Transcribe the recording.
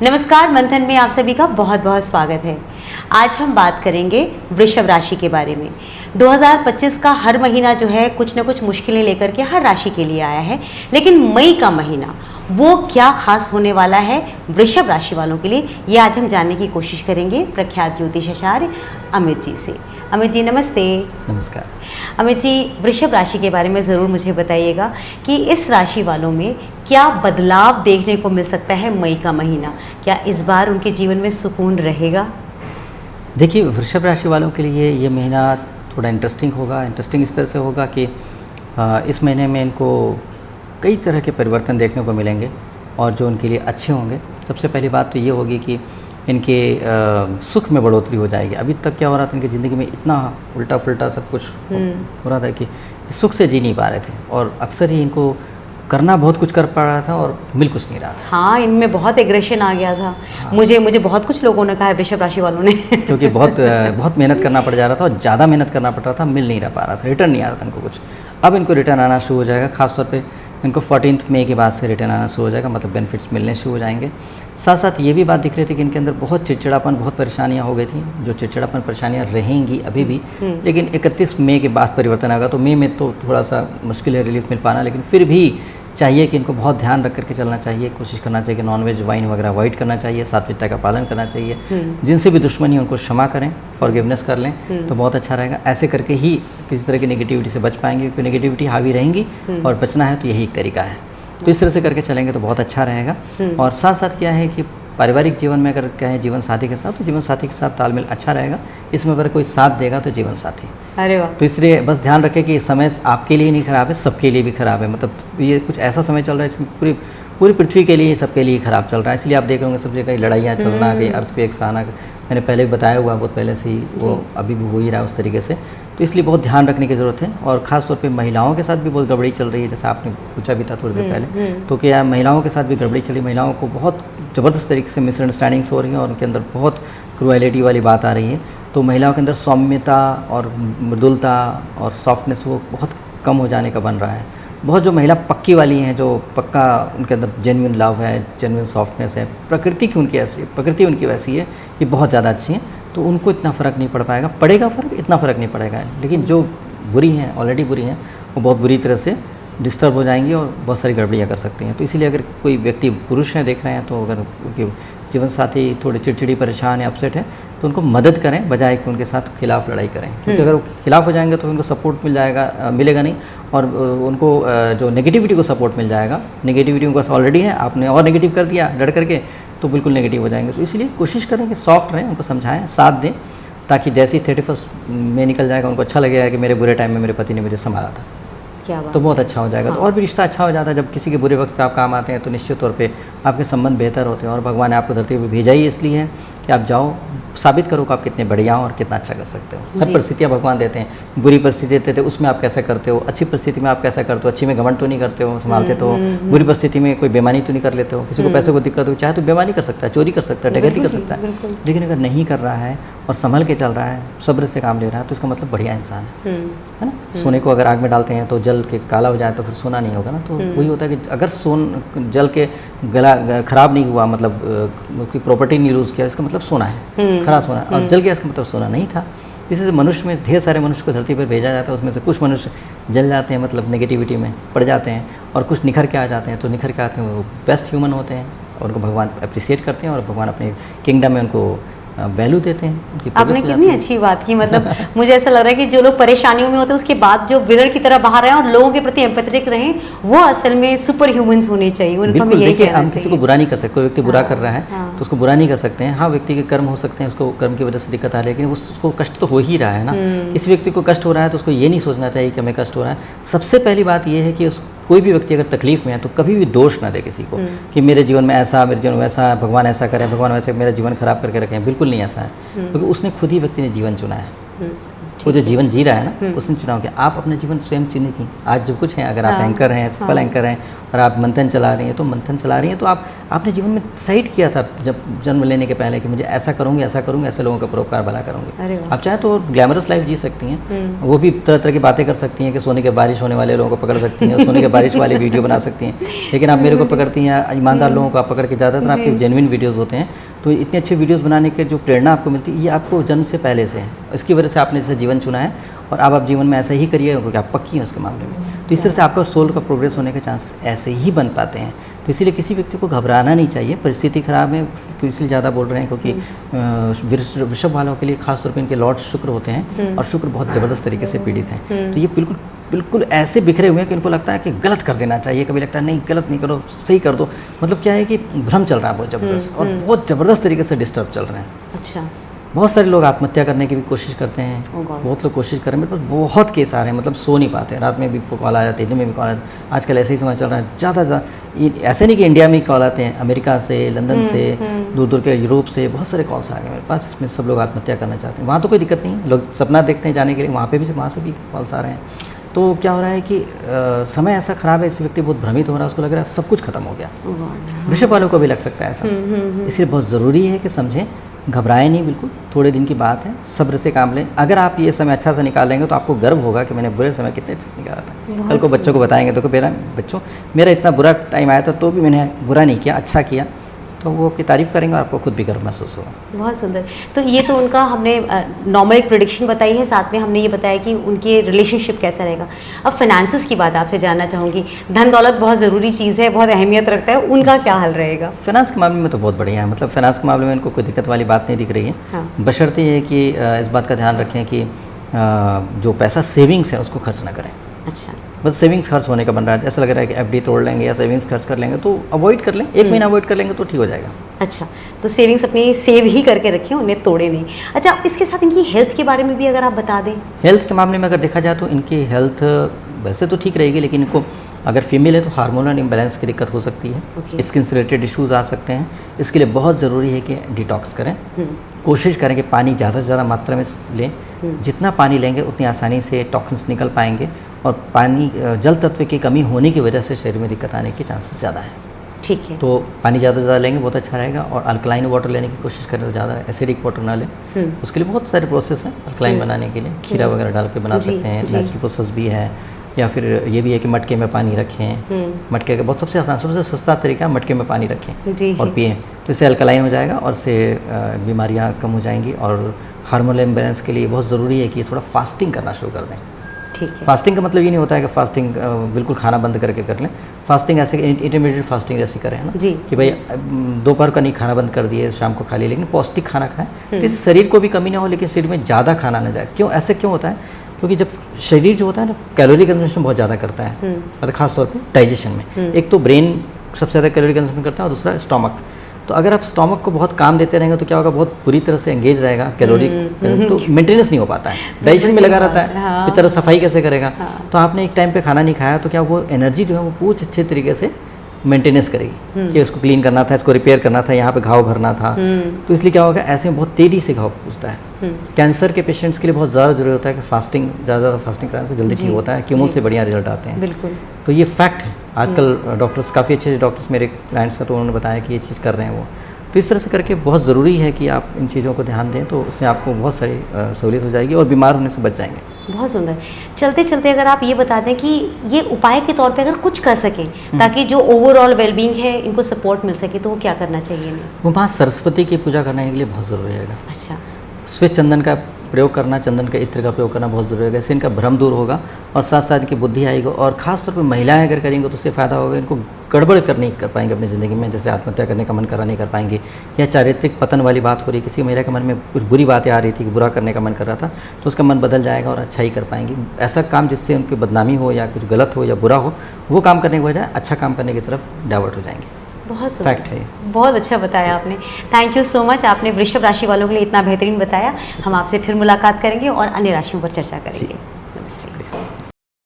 नमस्कार, मंथन में आप सभी का बहुत बहुत स्वागत है। आज हम बात करेंगे वृषभ राशि के बारे में। 2025 का हर महीना जो है कुछ न कुछ मुश्किलें लेकर के हर राशि के लिए आया है, लेकिन मई का महीना वो क्या खास होने वाला है वृषभ राशि वालों के लिए, ये आज हम जानने की कोशिश करेंगे प्रख्यात ज्योतिषाचार्य अमित जी से। अमित जी नमस्ते। नमस्कार। अमित जी, वृषभ राशि के बारे में ज़रूर मुझे बताइएगा कि इस राशि वालों में क्या बदलाव देखने को मिल सकता है मई का महीना? क्या इस बार उनके जीवन में सुकून रहेगा? देखिए, वृषभ राशि वालों के लिए ये महीना थोड़ा इंटरेस्टिंग होगा। इंटरेस्टिंग इस तरह से होगा कि इस महीने में इनको कई तरह के परिवर्तन देखने को मिलेंगे और जो उनके लिए अच्छे होंगे। सबसे पहली बात तो ये होगी कि इनके सुख में बढ़ोतरी हो जाएगी। अभी तक क्या हो रहा था, इनकी ज़िंदगी में इतना उल्टा पुल्टा सब कुछ हो रहा था कि सुख से जी नहीं पा रहे थे और अक्सर ही इनको करना बहुत कुछ कर पा रहा था और मिल कुछ नहीं रहा था। हाँ, इनमें बहुत एग्रेशन आ गया था। हाँ। मुझे बहुत कुछ लोगों ने कहा है, वृषभ राशि वालों ने क्योंकि बहुत मेहनत करना पड़ जा रहा था और ज़्यादा मेहनत करना पड़ रहा था, मिल नहीं रह पा रहा था, रिटर्न नहीं आ रहा था इनको कुछ। अब इनको रिटर्न आना शुरू हो जाएगा। खासतौर पे इनको 14 मई के बाद से रिटर्न आना शुरू हो जाएगा, मतलब बेनिफिट्स मिलने शुरू हो जाएंगे। साथ साथ ये भी बात दिख रही थी कि इनके अंदर बहुत चिड़चिड़ापन, बहुत परेशानियां हो गई थी। जो चिड़चिड़ापन परेशानियां रहेंगी अभी भी, लेकिन 31 मई के बाद परिवर्तन आएगा। तो मई में तो थोड़ा सा मुश्किल है रिलीफ मिल पाना, लेकिन फिर भी चाहिए कि इनको बहुत ध्यान रख करके चलना चाहिए। कोशिश करना चाहिए कि नॉनवेज वाइन वगैरह अवॉइड करना चाहिए, सात्विकता का पालन करना चाहिए। जिनसे भी दुश्मनी उनको क्षमा करें, फॉरगिवनेस कर लें तो बहुत अच्छा रहेगा। ऐसे करके ही किसी तरह की नेगेटिविटी से बच पाएंगे, क्योंकि नेगेटिविटी हावी रहेंगी और बचना है तो यही एक तरीका है। तो इस तरह से करके चलेंगे तो बहुत अच्छा रहेगा। और साथ साथ क्या है कि पारिवारिक जीवन में अगर कहें जीवन साथी के साथ, तो जीवन साथी के साथ तालमेल अच्छा रहेगा। इसमें अगर कोई साथ देगा तो जीवन साथी। अरे वाह। तो इसलिए बस ध्यान रखें कि समय आपके लिए नहीं खराब है, सबके लिए भी खराब है। मतलब ये कुछ ऐसा समय चल रहा है इसमें पूरी पृथ्वी के लिए, सबके लिए खराब चल रहा है। इसलिए आप देख होंगे सब जगह कई लड़ाइयाँ चलना, कहीं अर्थ पे एक आना। मैंने पहले भी बताया हुआ, बहुत पहले से ही वो अभी भी हो ही रहा है उस तरीके से। तो इसलिए बहुत ध्यान रखने की ज़रूरत है। और ख़ास तौर पे महिलाओं के साथ भी बहुत गड़बड़ी चल रही है, जैसा आपने पूछा भी था थोड़ी देर पहले। तो क्या महिलाओं के साथ भी गड़बड़ी चली, महिलाओं को बहुत ज़बरदस्त तरीके से मिसअंडरस्टैंडिंग्स हो रही हैं और उनके अंदर बहुत क्रूएलिटी वाली बात आ रही है। तो महिलाओं के अंदर सौम्यता और मृदुलता और सॉफ्टनेस वो बहुत कम हो जाने का बन रहा है। बहुत जो महिला पक्की वाली हैं, जो पक्का उनके अंदर जेन्युइन लव है, जेन्युइन सॉफ्टनेस है, प्रकृति उनकी वैसी है, ये बहुत ज़्यादा अच्छी हैं। तो उनको इतना फ़र्क नहीं पड़ पाएगा, पड़ेगा फ़र्क, इतना फ़र्क नहीं पड़ेगा। लेकिन जो बुरी हैं, ऑलरेडी बुरी हैं, वो बहुत बुरी तरह से डिस्टर्ब हो जाएंगी और बहुत सारी गड़बड़ियाँ कर सकती हैं। तो इसीलिए अगर कोई व्यक्ति पुरुष हैं देख रहे हैं, तो अगर उनके जीवन साथी थोड़ी चिड़चिड़ी, परेशान है, अपसेट है, तो उनको मदद करें बजाय कि उनके साथ खिलाफ लड़ाई करें। क्योंकि अगर वो खिलाफ हो जाएंगे तो उनको सपोर्ट मिलेगा नहीं, और उनको जो नेगेटिविटी को सपोर्ट मिल जाएगा। नेगेटिविटी उनके पास ऑलरेडी है, आपने और नेगेटिव कर दिया लड़ करके, तो बिल्कुल नेगेटिव हो जाएंगे। तो इसलिए कोशिश करें कि सॉफ्ट रहें, उनको समझाएं, साथ दें, ताकि जैसे ही 31 में निकल जाएगा उनको अच्छा लगेगा कि मेरे बुरे टाइम में मेरे पति ने मुझे संभाला था। क्या बात। तो बहुत अच्छा हो जाएगा। तो और भी रिश्ता अच्छा हो जाता है। जब किसी के बुरे वक्त पे आप काम आते हैं तो निश्चित तौर पे आपके संबंध बेहतर होते हैं। और भगवान ने आपको धरती पे भेजा ही इसलिए है कि आप जाओ, साबित करो कि आप कितने बढ़िया हो और कितना अच्छा कर सकते हो। हर परिस्थितियाँ भगवान देते हैं। बुरी परिस्थिति देते थे, उसमें आप कैसा करते हो, अच्छी परिस्थिति में आप कैसा करते हो, अच्छी में घमंड तो नहीं करते हो, संभालते तो हो, बुरी परिस्थिति में कोई बेईमानी तो नहीं कर लेते हो, किसी को पैसे को दिक्कत हो, चाहे तो बेईमानी कर सकता है, चोरी कर सकता है, डकैती कर सकता है। लेकिन अगर नहीं कर रहा है और संभल के चल रहा है, सब्र से काम ले रहा है, तो इसका मतलब बढ़िया इंसान है ना। सोने को अगर आग में डालते हैं तो जल के काला हो जाए तो फिर सोना नहीं होगा ना। तो वही होता है कि अगर जल के गला खराब नहीं हुआ, मतलब उसकी प्रॉपर्टी नहीं लूज़ किया, इसका मतलब सोना है, खरा सोना। और जल गया, इसका मतलब सोना नहीं था। इसी से मनुष्य में ढेर सारे मनुष्य को धरती पर भेजा जाता है। उसमें से कुछ मनुष्य जल जाते हैं, मतलब नेगेटिविटी में पड़ जाते हैं, और कुछ निखर के आ जाते हैं। तो निखर के आते हैं वो बेस्ट ह्यूमन होते हैं और उनको भगवान अप्रिसिएट करते हैं और भगवान अपने किंगडम में उनको वैल्यू देते हैं। आपने कितनी अच्छी बात की। मतलब मुझे ऐसा लग रहा है कि जो लोग परेशानियों में होते हैं उसके बाद जो विनर की तरह बाहर आए और लोगों के प्रति एम्पैथेटिक रहें, वो असल में सुपर ह्यूमंस होने चाहिए। बिल्कुल। देखिए, हम किसी को बुरा नहीं कर सकते। कोई व्यक्ति बुरा कर रहा है तो उसको बुरा नहीं कर सकते हैं। हाँ, व्यक्ति के कर्म हो सकते हैं, उसको कर्म की वजह से दिक्कत आ रही है, लेकिन उसको कष्ट तो हो ही रहा है ना। इस व्यक्ति को कष्ट हो रहा है तो उसको ये नहीं सोचना चाहिए कि हमें कष्ट हो रहा है। सबसे पहली बात ये है कि कोई भी व्यक्ति अगर तकलीफ में है तो कभी भी दोष ना दे किसी को कि मेरे जीवन में ऐसा, मेरे जीवन में वैसा, भगवान ऐसा करे, भगवान वैसे मेरा जीवन खराब करके रखें। बिल्कुल नहीं ऐसा है, क्योंकि उसने खुद ही व्यक्ति ने जीवन चुना है वो जो जीवन जी रहा है ना उसने चुनाव किया। आप अपना जीवन स्वयं चुनी थी। आज जो कुछ है, अगर आप एंकर हैं, सफल एंकर हैं और आप मंथन चला रही हैं, तो मंथन चला रही हैं तो आपने जीवन में डिसाइड किया था जब जन्म लेने के पहले कि मुझे ऐसा करूँगी, ऐसे लोगों का परोपकार भला करूँगी। आप चाहे तो ग्लैमरस लाइफ जी सकती हैं, वो भी तरह तरह की बातें कर सकती हैं कि सोने के बारिश होने वाले लोगों को पकड़ सकती हैं, सोने के बारिश वाली वीडियो बना सकती हैं, लेकिन आप मेरे को पकड़ती हैं, ईमानदार लोगों को आप पकड़ के, ज़्यादातर आपके जेन्युइन वीडियोज़ होते हैं। तो इतने अच्छे वीडियोस बनाने के जो प्रेरणा आपको मिलती है, ये आपको जन्म से पहले से है। इसकी वजह से आपने जैसे जीवन चुना है और अब आप जीवन में ऐसा ही करिए क्योंकि आप पक्की हैं उसके मामले में। तो इस तरह से आपका सोल का प्रोग्रेस होने के चांस ऐसे ही बन पाते हैं। तो इसीलिए किसी व्यक्ति को घबराना नहीं चाहिए। परिस्थिति खराब है तो इसलिए ज़्यादा बोल रहे हैं क्योंकि वृषभ वालों के लिए खासतौर पर इनके लॉर्ड शुक्र होते हैं और शुक्र बहुत ज़बरदस्त तरीके से पीड़ित हैं। तो ये बिल्कुल ऐसे बिखरे हुए हैं कि इनको लगता है कि गलत कर देना चाहिए, कभी लगता है नहीं गलत नहीं करो, सही कर दो। मतलब क्या है कि भ्रम चल रहा है बहुत ज़बरदस्त और बहुत ज़बरदस्त तरीके से डिस्टर्ब चल रहे हैं। अच्छा। बहुत सारे लोग आत्महत्या करने की भी कोशिश करते हैं, बहुत लोग कोशिश कर रहे हैं। मेरे पास बहुत केस आ रहे हैं, मतलब सो नहीं पाते, रात में भी कॉल आ जाते हैं, दिन में भी कॉल आ जाते हैं। आजकल ऐसे ही समय चल रहा है, ज़्यादा ऐसे नहीं कि इंडिया में ही कॉल आते हैं, अमेरिका से, लंदन से, दूर दूर के यूरोप से बहुत सारे कॉल्स आ गए मेरे पास। इसमें सब लोग आत्महत्या करना चाहते हैं। वहाँ तो कोई दिक्कत नहीं, लोग सपना देखते हैं जाने के लिए, वहाँ से भी कॉल्स आ रहे हैं। तो क्या हो रहा है कि समय ऐसा ख़राब है, इस व्यक्ति बहुत भ्रमित हो रहा है, उसको लग रहा है सब कुछ खत्म हो गया। वृषभ वालों को भी लग सकता है ऐसा। इसलिए बहुत ज़रूरी है कि समझें, घबराएं नहीं, बिल्कुल थोड़े दिन की बात है, सब्र से काम लें। अगर आप ये समय अच्छा से निकाल लेंगे तो आपको गर्व होगा कि मैंने बुरे समय कितने अच्छे से निकाला था। कल को बच्चों को बताएंगे तो मेरा बच्चों मेरा इतना बुरा टाइम आया था तो भी मैंने बुरा नहीं किया, अच्छा किया, तो वो आपकी तारीफ़ करेंगे और आपको खुद भी गर्व महसूस होगा। बहुत सुंदर। तो ये तो उनका हमने नॉर्मल एक प्रेडिक्शन बताई है, साथ में हमने ये बताया कि उनके रिलेशनशिप कैसा रहेगा। अब फाइनेंसेस की बात आपसे जानना चाहूँगी। धन दौलत बहुत ज़रूरी चीज़ है, बहुत अहमियत रखता है, उनका क्या हाल रहेगा? फाइनेंस के मामले में तो बहुत बढ़िया है, मतलब फाइनेंस के मामले में इनको कोई दिक्कत वाली बात नहीं दिख रही है। हाँ। बशर्ते ये कि इस बात का ध्यान रखें कि जो पैसा सेविंग्स है उसको खर्च ना करें। अच्छा। बस सेविंग्स खर्च होने का बन रहा है, ऐसा लग रहा है कि एफडी तोड़ लेंगे या सेविंग्स खर्च कर लेंगे, तो अवॉइड कर लें, 1 महीना अवॉइड कर लेंगे तो ठीक हो जाएगा। अच्छा, तो सेविंग्स अपनी सेव ही करके रखें, उन्हें तोड़े नहीं। अच्छा, इसके साथ इनकी हेल्थ के बारे में भी अगर आप बता दें। हेल्थ के मामले में अगर देखा जाए तो इनकी हेल्थ वैसे तो ठीक रहेगी, लेकिन इनको अगर फीमेल है तो हार्मोनल इम्बैलेंस की दिक्कत हो सकती है, स्किन से रिलेटेड इश्यूज़ आ सकते हैं। इसके लिए बहुत ज़रूरी है कि डिटॉक्स करें, कोशिश करें कि पानी ज़्यादा से ज़्यादा मात्रा में लें। जितना पानी लेंगे उतनी आसानी से टॉक्सिन्स निकल पाएंगे और पानी जल तत्व की कमी होने की वजह से शरीर में दिक्कत आने के चांसेस ज़्यादा हैं। ठीक है। तो पानी ज़्यादा से ज़्यादा लेंगे बहुत अच्छा रहेगा और अल्कलाइन वाटर लेने की कोशिश करें, ज़्यादा एसिडिक वाटर ना लें। उसके लिए बहुत सारे प्रोसेस हैं अल्कलाइन बनाने के लिए, खीरा वगैरह डाल के बना सकते हैं, नेचुरल प्रोसेस भी है। या फिर ये भी है कि मटके में पानी रखें, मटके का बहुत सबसे आसान सबसे सस्ता तरीका मटके में पानी रखें और पिएं, तो इससे अल्कलाइन हो जाएगा और इससे बीमारियाँ कम हो जाएंगी। और हार्मोनल इम्बैलेंस के लिए बहुत ज़रूरी है कि थोड़ा फास्टिंग करना शुरू कर दें। ठीक है। फास्टिंग का मतलब ये नहीं होता है कि फास्टिंग बिल्कुल खाना बंद करके कर लें। फास्टिंग ऐसे इंटरमीडिएट फास्टिंग जैसी करें, है ना जी, कि भाई दोपहर का नहीं खाना बंद कर दिए, शाम को खा लिया, लेकिन पौष्टिक खाना खाएं, जिससे शरीर को भी कमी ना हो लेकिन शरीर में ज़्यादा खाना ना जाए। क्यों ऐसे क्यों होता है? क्योंकि जब शरीर जो होता है ना कैलोरी कंजम्पशन बहुत ज़्यादा करता है, मतलब खासतौर पर डाइजेशन में। एक तो ब्रेन सबसे ज़्यादा कैलोरी कंजम्पशन करता है और दूसरा स्टोमक। तो अगर आप स्टोमक को बहुत काम देते रहेंगे तो क्या होगा, बहुत बुरी तरह से एंगेज रहेगा, कैलोरी तो मेंटेनेंस नहीं हो पाता है, डाइजेशन में लगा रहता है, हाँ। इस तरह सफाई कैसे करेगा? हाँ। तो आपने एक टाइम पे खाना नहीं खाया तो क्या वो एनर्जी जो है वो पूछ अच्छे तरीके से मेंटेनेंस करेगी कि उसको क्लीन करना था, इसको रिपेयर करना था, यहाँ पे घाव भरना था। तो इसलिए क्या होगा, ऐसे में बहुत तेज़ी से घाव पूछता है। कैंसर के पेशेंट्स के लिए बहुत ज़्यादा जरूरी होता है कि फास्टिंग ज़्यादा फास्टिंग कराने से जल्दी ठीक होता है, कीमो से बढ़िया रिजल्ट आते हैं। बिल्कुल। तो ये फैक्ट है। आजकल डॉक्टर्स काफ़ी अच्छे डॉक्टर्स मेरे क्लाइंट्स का तो उन्होंने बताया कि ये चीज़ कर रहे हैं वो। तो इस तरह से करके बहुत ज़रूरी है कि आप इन चीज़ों को ध्यान दें, तो उससे आपको बहुत सारी सहूलियत हो जाएगी और बीमार होने से बच जाएंगे। बहुत सुंदर। चलते चलते अगर आप ये बता दें कि ये उपाय के तौर पे अगर कुछ कर सकें ताकि जो ओवरऑल वेलबींग है इनको सपोर्ट मिल सके, तो वो क्या करना चाहिए इन्हें? वो माँ सरस्वती की पूजा करने के लिए बहुत ज़रूरी है। अच्छा। श्वेत चंदन का प्रयोग करना, चंदन के इत्र का प्रयोग करना बहुत ज़रूरी है। इससे इनका भ्रम दूर होगा और साथ साथ इनकी बुद्धि आएगी। और ख़ास तौर पर महिलाएं अगर करेंगे तो उससे फ़ायदा होगा, इनको गड़बड़ नहीं कर पाएंगे अपनी ज़िंदगी में, जैसे आत्महत्या करने का मन करा नहीं कर पाएंगे, या चारित्रिक पतन वाली बात हो रही, किसी महिला के मन में कुछ बुरी बातें आ रही थी कि बुरा करने का मन कर रहा था, तो उसका मन बदल जाएगा और अच्छा ही कर पाएंगी। ऐसा काम जिससे उनकी बदनामी हो या कुछ गलत हो या बुरा हो, वो काम करने की बजाय अच्छा काम करने की तरफ डाइवर्ट हो जाएंगे। बहुत फैक्ट है, बहुत अच्छा बताया आपने। Thank you so much. आपने वृषभ राशि वालों के लिए इतना बेहतरीन बताया। हम आपसे फिर मुलाकात करेंगे और अन्य राशियों पर चर्चा करेंगे।